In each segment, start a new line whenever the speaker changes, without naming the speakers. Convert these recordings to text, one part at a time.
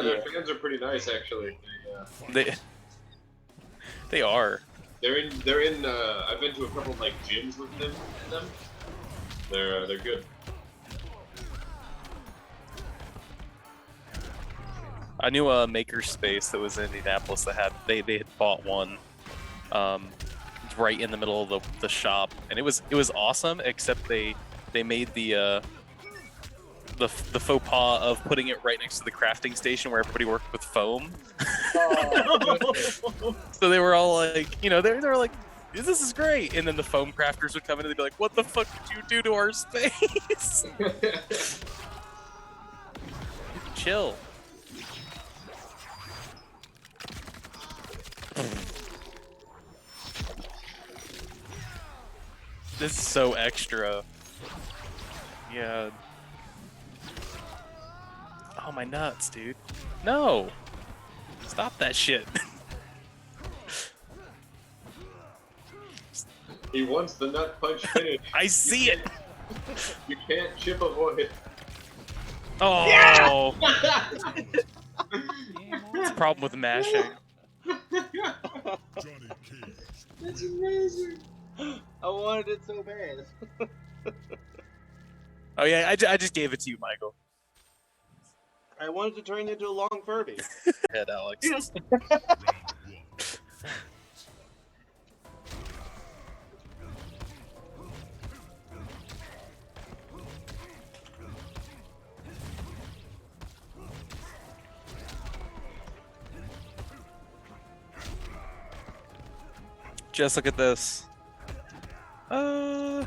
their fans are pretty nice, actually.
They are.
They're in. I've been to a couple like gyms with them. They're good.
I knew a makerspace that was in Indianapolis that had they had bought one, right in the middle of the shop, and it was awesome. Except they made the faux pas of putting it right next to the crafting station where everybody worked with foam. So they were all like, you know, they were like, this is great, and then the foam crafters would come in and they'd be like, what the fuck did you do to our space? Chill. This is so extra. Yeah. Oh, my nuts, dude. No! Stop that shit.
He wants the nut punch finish.
I see it!
You can't chip avoid it.
Oh!
Yeah!
It's a problem with mashing.
That's amazing. I wanted it so bad.
Oh yeah, I just gave it to you, Michael.
I wanted to turn you into a long Furby.
Head, Alex. Just look at this.
Oh,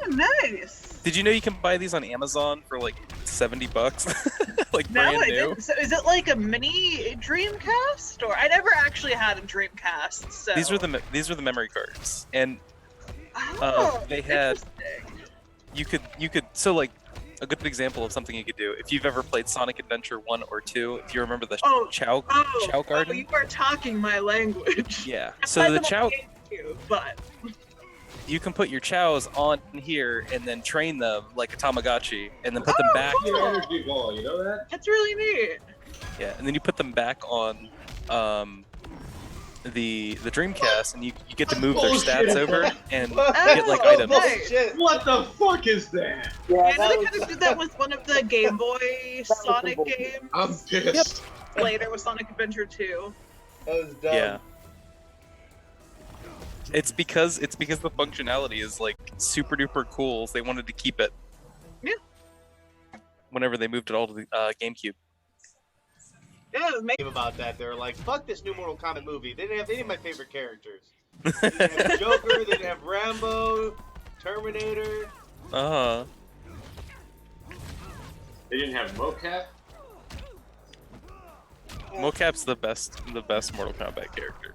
nice.
Did you know you can buy these on Amazon for like $70? Like
No,
brand
I
new?
didn't. So is it like a mini Dreamcast? Or I never actually had a Dreamcast, so...
These were the memory cards, and they had
interesting.
you could so like a good example of something you could do if you've ever played Sonic Adventure 1 or 2. If you remember the Chow Garden.
Oh, you are talking my language.
Yeah.
I
So
played
the
them
Chow.
on GameCube, but
You can put your chows on here and then train them like a Tamagotchi, and then put them back.
Your energy ball, you know that?
that's really neat.
Yeah, and then you put them back on the Dreamcast, and you get to move their stats over and get like items.
Nice.
What the fuck is that?
Yeah, they could have did that with one of the Game Boy Sonic games.
I'm pissed.
Later with Sonic Adventure 2.
That was dumb.
Yeah. It's because the functionality is like super duper cool. So they wanted to keep it.
Yeah.
Whenever they moved it all to the GameCube.
Yeah, it was
About that, they were like, "Fuck this new Mortal Kombat movie." They didn't have any of my favorite characters. They didn't have Joker. They didn't have Rambo, Terminator.
Uh-huh.
They didn't have mocap?
Mocap's the best Mortal Kombat character.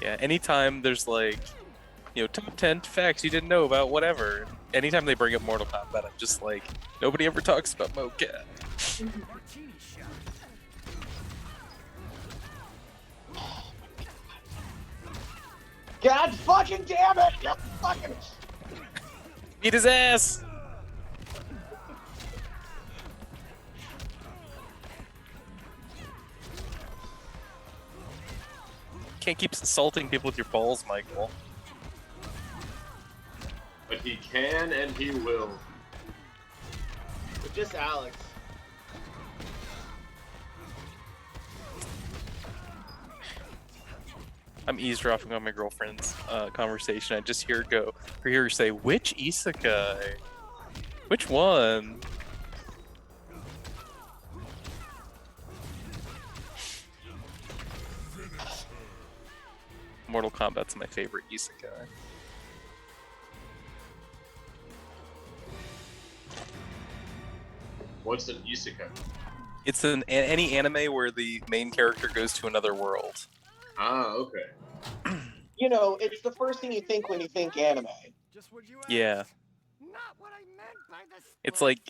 Yeah, anytime there's like, you know, top 10 facts you didn't know about whatever. Anytime they bring up Mortal Kombat, I'm just like, nobody ever talks about mocap.
God fucking damn it! You fucking.
Eat his ass! Can't keep assaulting people with your balls, Michael.
But he can and he will.
But just Alex.
I'm eavesdropping on my girlfriend's conversation. I just hear her say, "Which isekai? Which one?" Mortal Kombat's my favorite isekai.
What's an isekai?
It's any anime where the main character goes to another world.
Ah, okay.
You know, it's the first thing you think when you think anime.
Yeah. It's like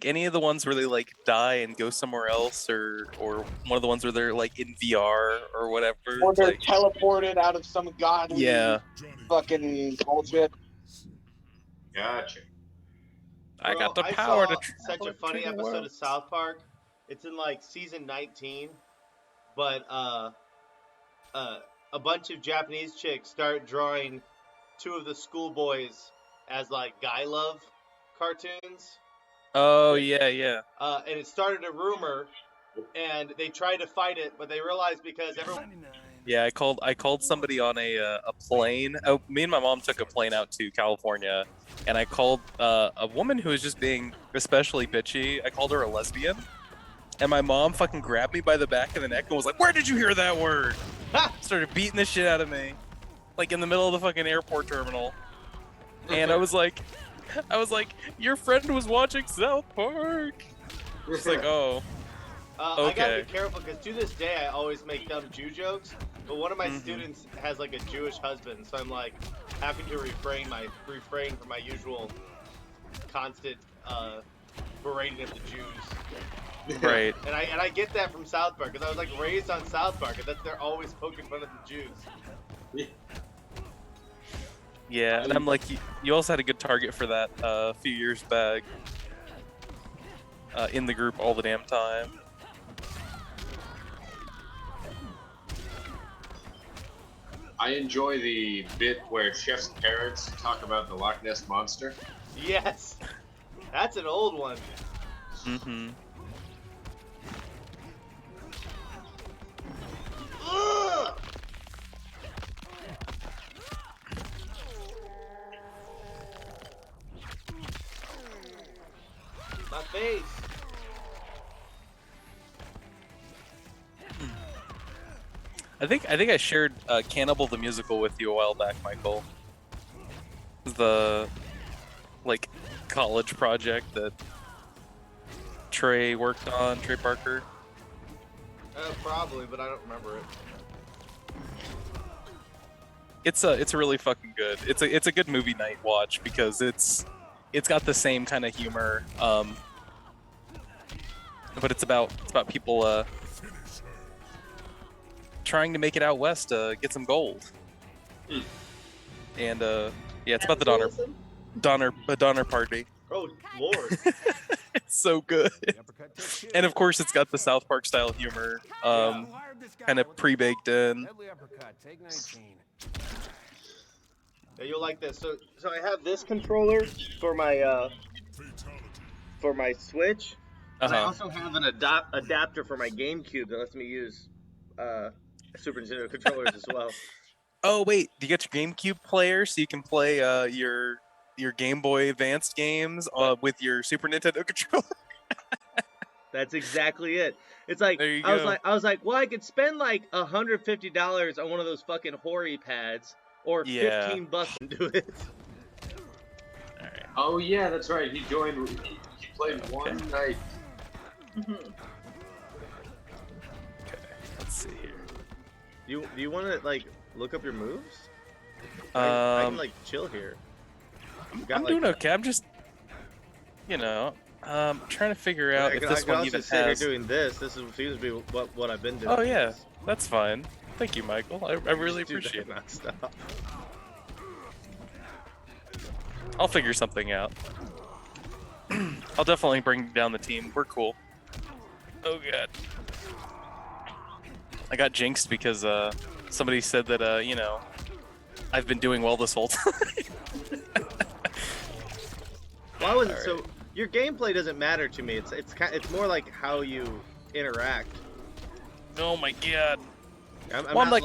any of the ones where they like die and go somewhere else, or one of the ones where they're like in VR or whatever.
Or they're
like,
teleported out of some godly
yeah.
fucking bullshit.
Gotcha.
I got the
I
power
saw
to
such
travel
a funny
between
episode of
worlds.
South Park. It's in like season 19, but a bunch of Japanese chicks start drawing two of the schoolboys as like guy love cartoons.
Oh yeah, yeah.
And it started a rumor, and they tried to fight it, but they realized because everyone.
Yeah, I called somebody on a plane. Oh, me and my mom took a plane out to California, and I called a woman who was just being especially bitchy. I called her a lesbian, and my mom fucking grabbed me by the back of the neck and was like, "Where did you hear that word?" Started beating the shit out of me, like in the middle of the fucking airport terminal. And I was like, "Your friend was watching South Park." She's like, "Oh."
I gotta
Okay.
be careful because to this day I always make dumb Jew jokes, but one of my students has like a Jewish husband, so I'm like having to refrain from my usual constant berating of the Jews.
Right.
And I get that from South Park because I was like raised on South Park, and that they're always poking fun of the Jews.
Yeah, and I'm like, you also had a good target for that a few years back. In the group all the damn time.
I enjoy the bit where Chef's parents talk about the Loch Ness Monster.
Yes, that's an old one.
Mm-hmm.
Ugh! My face.
I think I shared Cannibal the Musical with you a while back, Michael. The like college project that Trey worked on, Trey Parker.
Probably, but I don't remember it.
It's really fucking good. It's a good movie night watch because it's got the same kind of humor, but it's about people trying to make it out west, get some gold. And yeah, it's about the Donner Party.
Oh Lord.
It's so good. And of course, it's got the South Park style humor, kind of pre-baked in.
Yeah, you'll like this. So I have this controller for my Switch. And I also have an adapter for my GameCube that lets me use Super Nintendo controllers as well.
Oh wait, do you get your GameCube player so you can play your Game Boy Advanced games with your Super Nintendo controller?
That's exactly it. It's like
There you
I
go.
was like, well, I could spend like $150 on one of those fucking Hori pads, or
Yeah.
$15 and do it.
Alright.
Oh yeah, that's right. He joined. He played one night.
Okay, let's see here.
Do you want to like look up your moves? I can
Um,
like chill here.
I'm doing okay. I'm just, trying to figure out if this
I can
one
also
even
sit here
has.
doing this. This seems to be what I've been doing.
Oh yeah, that's fine. Thank you, Michael. I really
Just do
appreciate
that
it.
nonstop.
I'll figure something out. I'll definitely bring down the team. We're cool. Oh god. I got jinxed because somebody said that I've been doing well this whole time.
Why was it
Alright.
so? Your gameplay doesn't matter to me. It's more like how you interact.
Oh my god.
I'm
Well,
not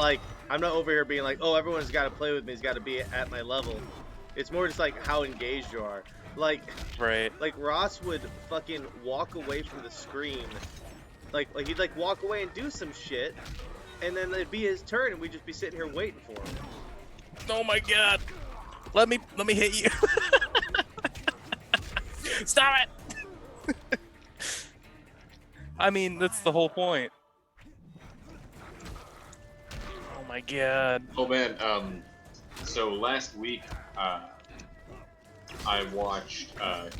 I'm not over here being like, oh, everyone's got to play with me. Has got to be at my level. It's more just like how engaged you are. Like
Right.
Ross would fucking walk away from the screen. Like he'd like walk away and do some shit, and then it'd be his turn, and we'd just be sitting here waiting for him.
Oh my god. Let me hit you. Stop it. I mean, that's the whole point. Oh my god.
Oh man. So last week, I watched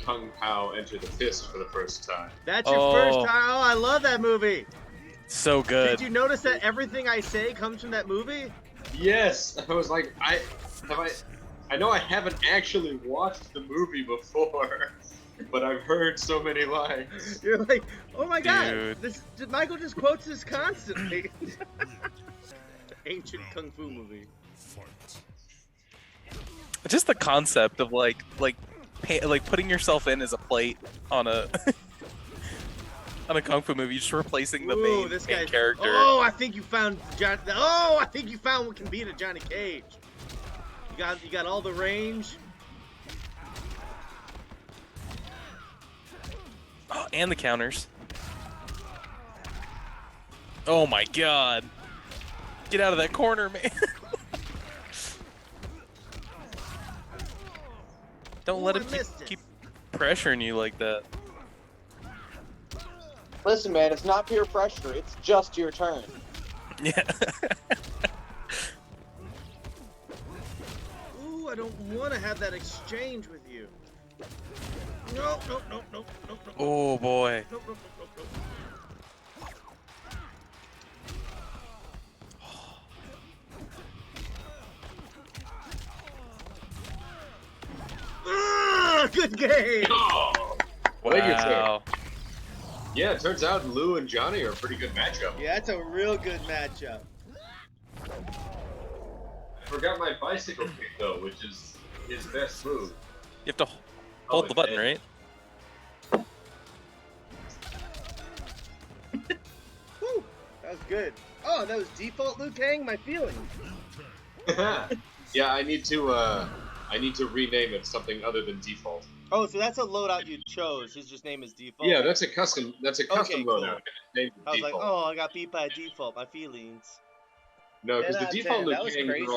Kung Pao Enter the Fist for the first time.
That's your
Oh.
first time. Oh, I love that movie.
So good.
Did you notice that everything I say comes from that movie?
Yes, I was like, I know I haven't actually watched the movie before. but I've heard so many lines.
You're like, oh my god,
Dude.
this Michael just quotes this constantly. Ancient kung fu movie.
Just the concept of like putting yourself in as a plate on a on a kung fu movie, just replacing the
Ooh,
main
guy's-
character.
Oh, I think you found John. Oh, I think you found what can beat a Johnny Cage. You got all the range.
Oh, and the counters. Oh my god. Get out of that corner, man. Don't let
Ooh,
him
I missed it.
keep pressuring you like that.
Listen, man, it's not peer pressure. It's just your turn.
Yeah.
Ooh, I don't want to have that exchange with you. No.
Oh boy.
Nope. Ah, good game.
Oh, Wait your turn.
Wow.
Yeah, it turns out Lou and Johnny are a pretty good matchup.
Yeah, that's a real good matchup.
I forgot my bicycle kick though, which is his best move.
You have to hold the button,
man.
right?
Woo, that was good. Oh, that was default Liu Kang. My feelings.
Yeah, I need to rename it something other than default.
Oh, so that's a loadout you chose. His just name is default.
Yeah, that's a custom. That's a custom
cool.
loadout. Named
I was like,
default.
oh, I got beat by default. My feelings.
No, because
10
the
out of
default
10,
Liu
that was
Kangs are
crazy.
all